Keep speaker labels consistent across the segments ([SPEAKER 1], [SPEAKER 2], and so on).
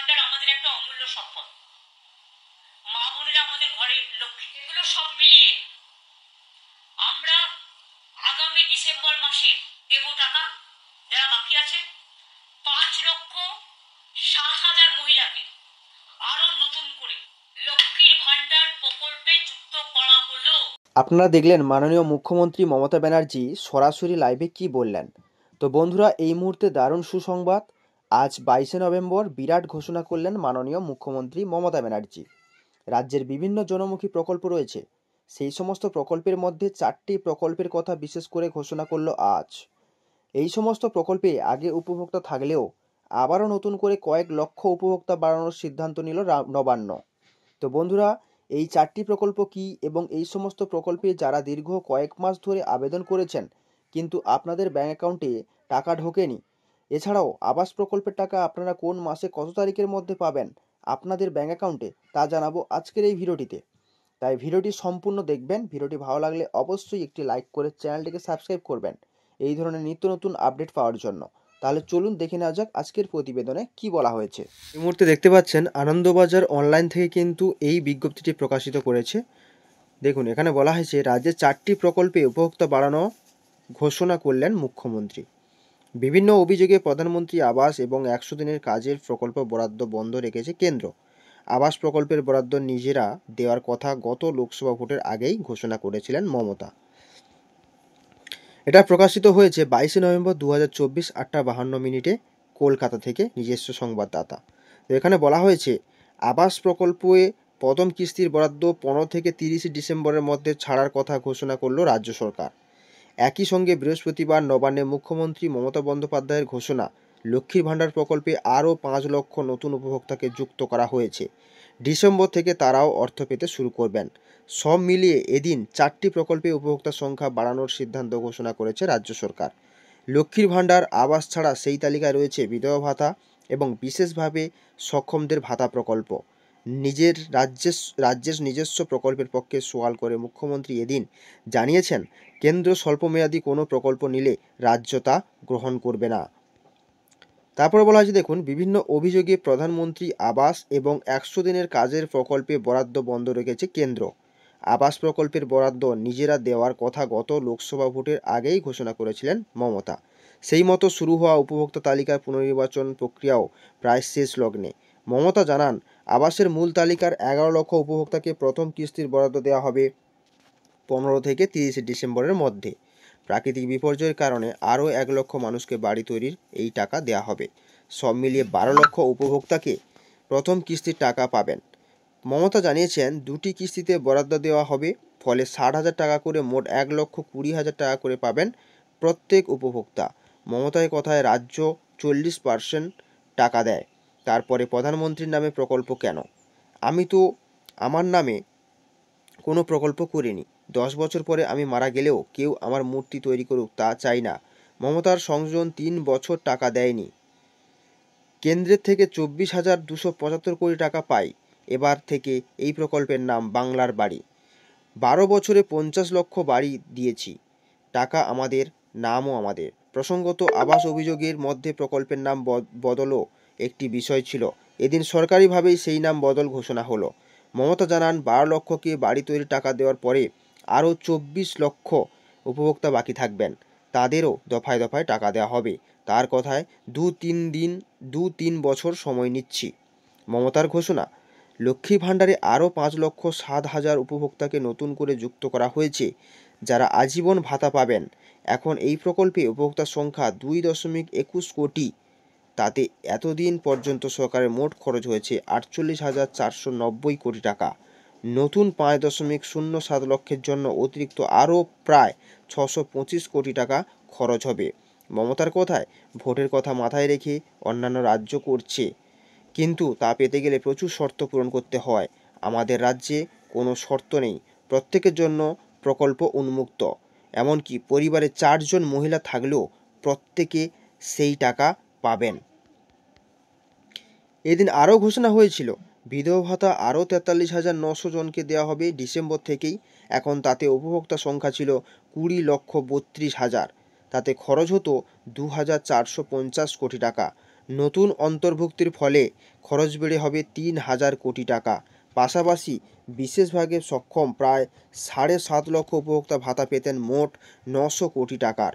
[SPEAKER 1] ভান্ডার আমাদের একটা অমূল্য সম্পদ। মা বোনেরা আমাদের ঘরের লক্ষ্মী। এগুলো সব মিলিয়ে আমরা আগামী ডিসেম্বর মাসে দেব টাকা, যারা বাকি আছেন 5,07,000 মহিলাকে আরো নতুন করে লক্ষ্মীর ভান্ডার প্রকল্পে যুক্ত করা হলো।
[SPEAKER 2] আপনারা দেখলেন মাননীয় মুখ্যমন্ত্রী মমতা ব্যানার্জি সরাসরি লাইভে কি বললেন। তো বন্ধুরা, এই মুহূর্তে দারুণ সুসংবাদ। আজ 22শে নভেম্বর বিরাট ঘোষণা করলেন মাননীয় মুখ্যমন্ত্রী মমতা ব্যানার্জি। রাজ্যের বিভিন্ন জনমুখী প্রকল্প রয়েছে, সেই সমস্ত প্রকল্পের মধ্যে 4টি প্রকল্পের কথা বিশেষ করে ঘোষণা করলো আজ। এই সমস্ত প্রকল্পে আগে উপভোক্তা থাকলেও আবারও নতুন করে কয়েক লক্ষ উপভোক্তা বাড়ানোর সিদ্ধান্ত নিল নবান্ন। তো বন্ধুরা, এই 4টি প্রকল্প কি এবং এই সমস্ত প্রকল্পে যারা দীর্ঘ কয়েক মাস ধরে আবেদন করেছেন কিন্তু আপনাদের ব্যাঙ্ক অ্যাকাউন্টে টাকা ঢোকেনি, এছাড়াও আবাস প্রকল্পের টাকা আপনারা কোন মাসে কত তারিখের মধ্যে পাবেন আপনাদের ব্যাঙ্ক অ্যাকাউন্টে, তা জানাবো আজকের এই ভিডিওটিতে। তাই ভিডিওটি সম্পূর্ণ দেখবেন। ভিডিওটি ভালো লাগলে অবশ্যই একটি লাইক করে চ্যানেলটিকে সাবস্ক্রাইব করবেন এই ধরনের নিত্য নতুন আপডেট পাওয়ার জন্য। তাহলে চলুন দেখে নেওয়া যাক আজকের প্রতিবেদনে কি বলা হয়েছে। এই মুহূর্তে দেখতে পাচ্ছেন আনন্দবাজার অনলাইন থেকে কিন্তু এই বিজ্ঞপ্তিটি প্রকাশিত করেছে। দেখুন, এখানে বলা হয়েছে রাজ্যে 4টি প্রকল্পে উপভোক্তা বাড়ানো ঘোষণা করলেন মুখ্যমন্ত্রী। বিভিন্ন অভিযোগে প্রধানমন্ত্রী আবাস এবং 100 দিনের কাজের প্রকল্প বরাদ্দ বন্ধ রেখেছে কেন্দ্র। আবাস প্রকল্পের বরাদ্দ নিজেরা দেওয়ার কথা গত লোকসভা ভোটের আগেই ঘোষণা করেছিলেন মমতা। এটা প্রকাশিত হয়েছে 22শে নভেম্বর 2024 8:52 কলকাতা থেকে নিজস্ব সংবাদদাতা। তো এখানে বলা হয়েছে আবাস প্রকল্পে প্রথম কিস্তির বরাদ্দ 15 থেকে 30 ডিসেম্বরের মধ্যে ছাড়ার কথা ঘোষণা করল রাজ্য সরকার। একই সঙ্গে বৃহস্পতিবার নবান্নে মুখ্যমন্ত্রী মমতা বন্দ্যোপাধ্যায়ের ঘোষণা, লক্ষ্মীর ভাণ্ডার প্রকল্পে আরও 5 লক্ষ নতুন উপভোক্তাকে যুক্ত করা হয়েছে। ডিসেম্বর থেকে তারাও অর্থ পেতে শুরু করবেন। সব মিলিয়ে এদিন 4টি প্রকল্পে উপভোক্তার সংখ্যা বাড়ানোর সিদ্ধান্ত ঘোষণা করেছে রাজ্য সরকার। লক্ষ্মীর ভাণ্ডার আবাস ছাড়া সেই তালিকায় রয়েছে বিধবা ভাতা এবং বিশেষভাবে সক্ষমদের ভাতা প্রকল্প। রাজ্যের নিজস্ব প্রকল্পের পক্ষে সওয়াল করে মুখ্যমন্ত্রী এদিন জানিয়েছেন, কেন্দ্র স্বল্পমেয়াদী কোনো প্রকল্প নিলে রাজ্য তা গ্রহণ করবে না। তারপরে বলা হয়েছে, দেখুন, বিভিন্ন অভিযোগে প্রধানমন্ত্রী আবাস এবং 100 দিনের কাজের প্রকল্পে বরাদ্দ বন্ধ রেখেছে কেন্দ্র। আবাস প্রকল্পের বরাদ্দ নিজেরা দেওয়ার কথা গত লোকসভা ভোটের আগেই ঘোষণা করেছিলেন মমতা। সেই মতো শুরু হওয়া উপভোক্তা তালিকার পুনর্নির্বাচন প্রক্রিয়াও প্রায় শেষ লগ্নে। মমতা জানান, আবাসের মূল তালিকার 11 লক্ষ উপভোক্তাকে প্রথম কিস্তির বরাদ্দ দেওয়া হবে 15 থেকে 30 ডিসেম্বরের মধ্যে। প্রাকৃতিক বিপর্যয়ের কারণে আরও 1 লক্ষ মানুষকে বাড়ি তৈরির এই টাকা দেওয়া হবে। সব মিলিয়ে 12 লক্ষ উপভোক্তাকে প্রথম কিস্তির টাকা পাবেন। মমতা জানিয়েছেন, 2টি কিস্তিতে বরাদ্দ দেওয়া হবে, ফলে 60,000 টাকা করে মোট 1,20,000 টাকা করে পাবেন প্রত্যেক উপভোক্তা। মমতার কথায় রাজ্য 40% টাকা দেয়। তারপরে প্রধানমন্ত্রীর নামে প্রকল্প কেন? আমি তো আমার নামে কোনো প্রকল্প করিনি। 10 বছর পরে আমি মারা গেলেও কেউ আমার মূর্তি তৈরি করুক, তা চাই না। মমতার সংযোজন 3 বছর টাকা দেয়নি। কেন্দ্রের থেকে 24,275 কোটি টাকা পাই। এবার থেকে এই প্রকল্পের নাম বাংলার বাড়ি। 12 বছরে 50 লক্ষ বাড়ি দিয়েছি। টাকা আমাদের, নামও আমাদের। প্রসঙ্গত, আবাস অভিযোগের মধ্যে প্রকল্পের নাম বদলও একটি বিষয় ছিল। এদিন সরকারিভাবেই সেই নাম বদল ঘোষণা হলো। মমতা জানান, 12 লক্ষকে বাড়ি তৈরির টাকা দেওয়ার পরে আরও 24 লক্ষ উপভোক্তা বাকি থাকবেন। তাদেরও দফায় দফায় টাকা দেওয়া হবে। তার কথায় 2-3 বছর সময় নিচ্ছি। মমতার ঘোষণা, লক্ষ্মী ভাণ্ডারে আরও 5,07,000 উপভোক্তাকে নতুন করে যুক্ত করা হয়েছে, যারা আজীবন ভাতা পাবেন। এখন এই প্রকল্পে উপভোক্তার সংখ্যা 2.21 কোটি। তাতে এতদিন পর্যন্ত সরকারের মোট খরচ হয়েছে 48,490 কোটি টাকা। নতুন 5.07 লক্ষের জন্য অতিরিক্ত আরও প্রায় 625 কোটি টাকা খরচ হবে। মমতার কথায়, ভোটের কথা মাথায় রেখে অন্যান্য রাজ্য করছে, কিন্তু তা পেতে গেলে প্রচুর শর্ত পূরণ করতে হয়। আমাদের রাজ্যে কোনো শর্ত নেই, প্রত্যেকের জন্য প্রকল্প উন্মুক্ত। এমনকি পরিবারে 4 জন মহিলা থাকলেও প্রত্যেকে সেই টাকা পাবেন। এদিন আরও ঘোষণা হয়েছিল, বিধবা ভাতা আরও 43,900 জনকে দেওয়া হবে ডিসেম্বর থেকেই। এখন তাতে উপভোক্তা সংখ্যা ছিল 20,32,000। তাতে খরচ হতো 2,450 কোটি টাকা। নতুন অন্তর্ভুক্তির ফলে খরচ বেড়ে হবে 3,000 কোটি টাকা। পাশাপাশি বিশেষভাবে সক্ষম প্রায় 7.5 লক্ষ উপভোক্তা ভাতা পেতেন মোট 900 কোটি টাকার।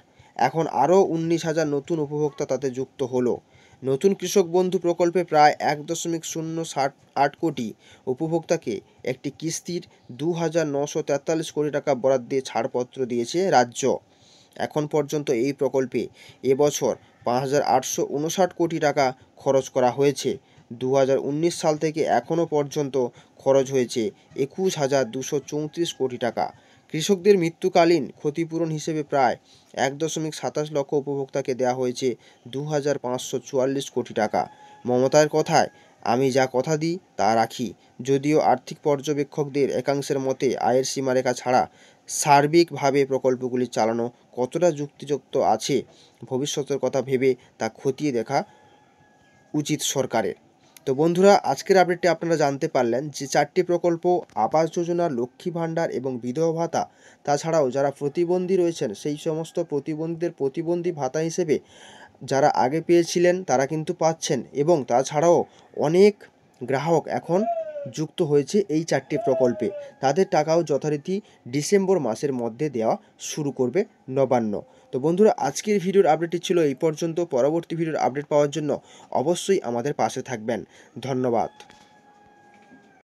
[SPEAKER 2] এখন আরও 19,000 নতুন উপভোক্তা তাতে যুক্ত হলো। নতুন কৃষক বন্ধু প্রকল্পে প্রায় 1.068 কোটি উপভোক্তাকে একটি কিস্তির 2,943 কোটি টাকা বরাদ্দ দিয়ে ছাড়পত্র দিয়েছে রাজ্য। এখন পর্যন্ত এই প্রকল্পে এবছর 5,859 কোটি টাকা খরচ করা হয়েছে। 2019 সাল থেকে এখনও পর্যন্ত খরচ হয়েছে 21,234 কোটি টাকা। কৃষকদের মৃত্যুকালীন ক্ষতিপূরণ হিসেবে প্রায় 1.27 লক্ষ উপভোক্তাকে দেওয়া হয়েছে 2,544 কোটি টাকা। মমতার কথায়, আমি যা কথা দিই তা রাখি। যদিও আর্থিক পর্যবেক্ষকদের একাংশের মতে আয়ের সীমারেখা ছাড়া সার্বিকভাবে প্রকল্পগুলি চালানো কতটা যুক্তিযুক্ত আছে ভবিষ্যতের কথা ভেবে তা খতিয়ে দেখা উচিত সরকারের। তো বন্ধুরা, আজকের আপডেটে আপনারা জানতে পারলেন যে 4টি প্রকল্প আবাস যোজনা, লক্ষ্মী ভাণ্ডার এবং বিধবা ভাতা, তাছাড়াও যারা প্রতিবন্ধী রয়েছেন সেই সমস্ত প্রতিবন্ধীদের প্রতিবন্ধী ভাতা হিসেবে যারা আগে পেয়েছিলেন তারা কিন্তু পাচ্ছেন, এবং তাছাড়াও অনেক গ্রাহক এখন যুক্ত হয়েছে এই 4টি প্রকল্পে। তাদের টাকাও যথারীতি ডিসেম্বর মাসের মধ্যে দেওয়া শুরু করবে নবান্ন। তো বন্ধুরা, আজকের ভিডিওর আপডেটটি ছিল এই পর্যন্ত। পরবর্তী ভিডিওর আপডেট পাওয়ার জন্য অবশ্যই আমাদের পাশে থাকবেন। ধন্যবাদ।